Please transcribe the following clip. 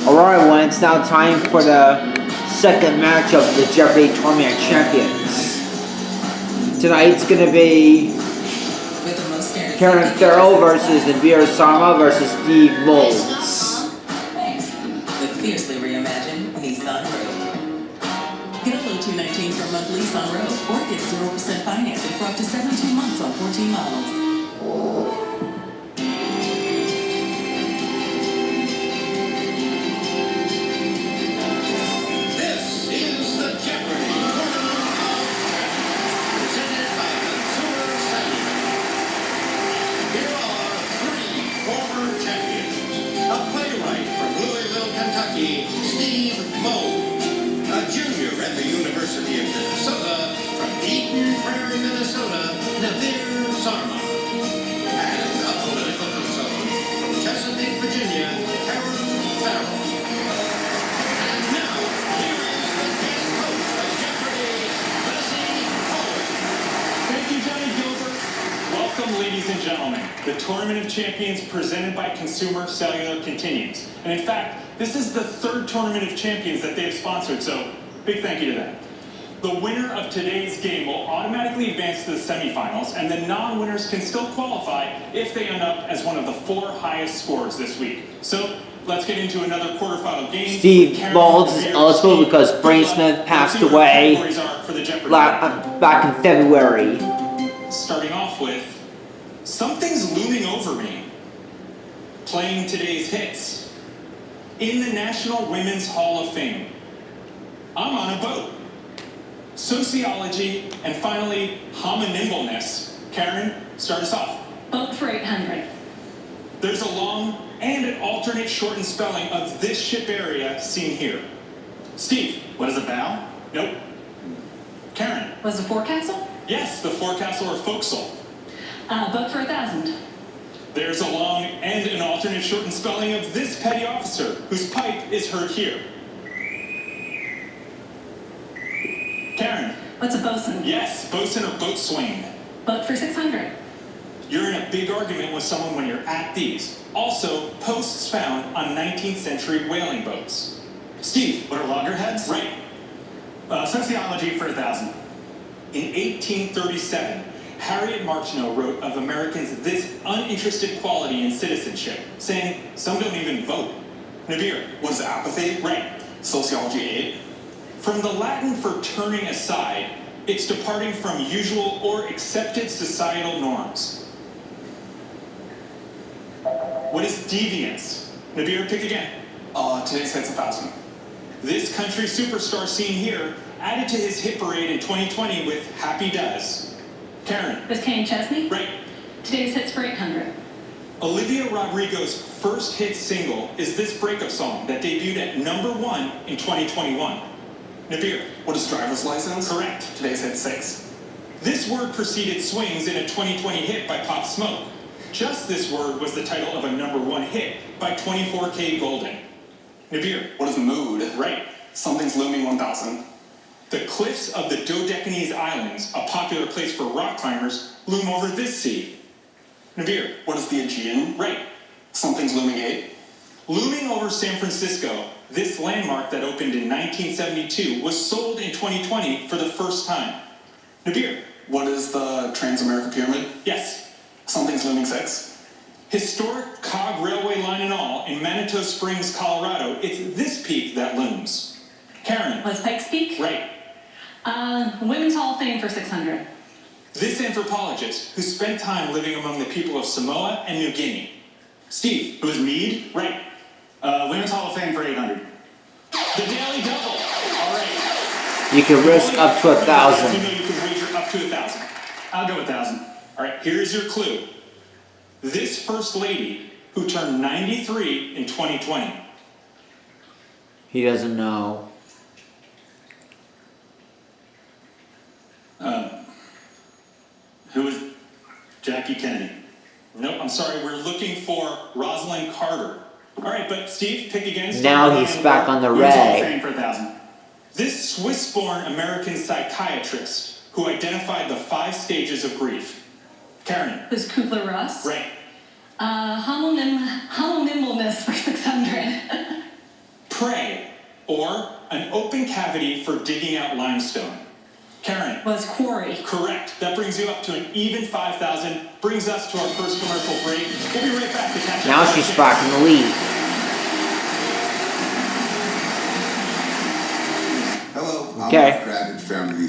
Alright, well, it's now time for the second match of the Jeopardy Tournament of Champions. Tonight's gonna be Farrell versus Nibir Sarma versus Steve Moulds. The fiercely reimagined Nissan Rogue. Get a low $219 for a month lease on Rogue, or get 0% financing for up to 72 months on 14 models. Steve Moulds, a junior at the University of Minnesota, from Eden Prairie, Minnesota, Nibir Sarma, and a political consultant from Chesapeake, Virginia, Farrell. And now, here is the guest host of Jeopardy, Thank you, Johnny Gilbert. Welcome, ladies and gentlemen. The Tournament of Champions presented by Consumer Cellular continues. And in fact, this is the third Tournament of Champions that they have sponsored, so big thank you to them. The winner of today's game will automatically advance to the semifinals, and the non-winners can still qualify if they end up as one of the 4 highest scorers this week. So let's get into another quarterfinal game. Steve Moulds is eligible because Brain Smith passed away back in February. Starting off with, something's looming over me. Playing today's hits. In the National Women's Hall of Fame. I'm on a boat. Sociology, and finally, homonimbleness. Karen, start us off. Boat for 800. There's a long and an alternate shortened spelling of this ship area seen here. Steve. What is a bow? Nope. Karen. Was it forecastle? Yes, the forecastle or forecastle. Boat for 1,000. There's a long and an alternate shortened spelling of this petty officer, whose pipe is heard here. Karen. What's a bosun? Yes, bosun or boatswain. Boat for 600. You're in a big argument with someone when you're at these. Also, posts found on 19th century whaling boats. Steve. What are loggerheads? Right. Sociology for 1,000. In 1837, Harriet Martineau wrote of Americans this uninterested quality in citizenship, saying some don't even vote. Nibir. What is apathy? Right. Sociology 8. From the Latin for turning aside, it's departing from usual or accepted societal norms. What is deviance? Nibir, pick again. Today's hit's 1,000. This country superstar seen here added to his hit parade in 2020 with Happy Does. Karen. Was Kane Chesney? Right. Today's hits for 800. Olivia Rodrigo's first hit single is this breakup song that debuted at #1 in 2021. Nibir. What is driver's license? Correct. Today's hit 6. This word preceded Swings in a 2020 hit by Pop Smoke. Just this word was the title of a #1 hit by 24K Golden. Nibir. What is mood? Right. Something's looming 1,000. The cliffs of the Dodecanese Islands, a popular place for rock climbers, loom over this sea. Nibir. What is the Aegean? Right. Something's looming 8. Looming over San Francisco, this landmark that opened in 1972 was sold in 2020 for the first time. Nibir. What is the Trans-America Pyramid? Yes. Something's looming 6. Historic cog railway line and all, in Manitou Springs, Colorado, it's this peak that looms. Karen. Was Pikes Peak? Right. Women's Hall of Fame for 600. This anthropologist who spent time living among the people of Samoa and New Guinea. Steve. Who is Mead? Right. Women's Hall of Fame for 800. The Daily Double. All right. You can risk up to 1,000. You know you can wager up to 1,000. I'll go 1,000. All right, here's your clue. This first lady who turned 93 in 2020. He doesn't know. Who is Jackie Kennedy? Nope, I'm sorry, we're looking for Rosalind Carter. All right, but Steve, pick again. Now he's back on the red. For 1,000. This Swiss-born American psychiatrist who identified the 5 stages of grief. Karen. Was Kubler-Ross? Right. Hollow nimbleness for 600. Cray, or an open cavity for digging out limestone. Karen. Was quarry. Correct. That brings you up to an even 5,000. Brings us to our first commercial break. We'll be right back to catch up. Now she's sparking the lead. Hello, Okay. I'm Mark Rabbit from the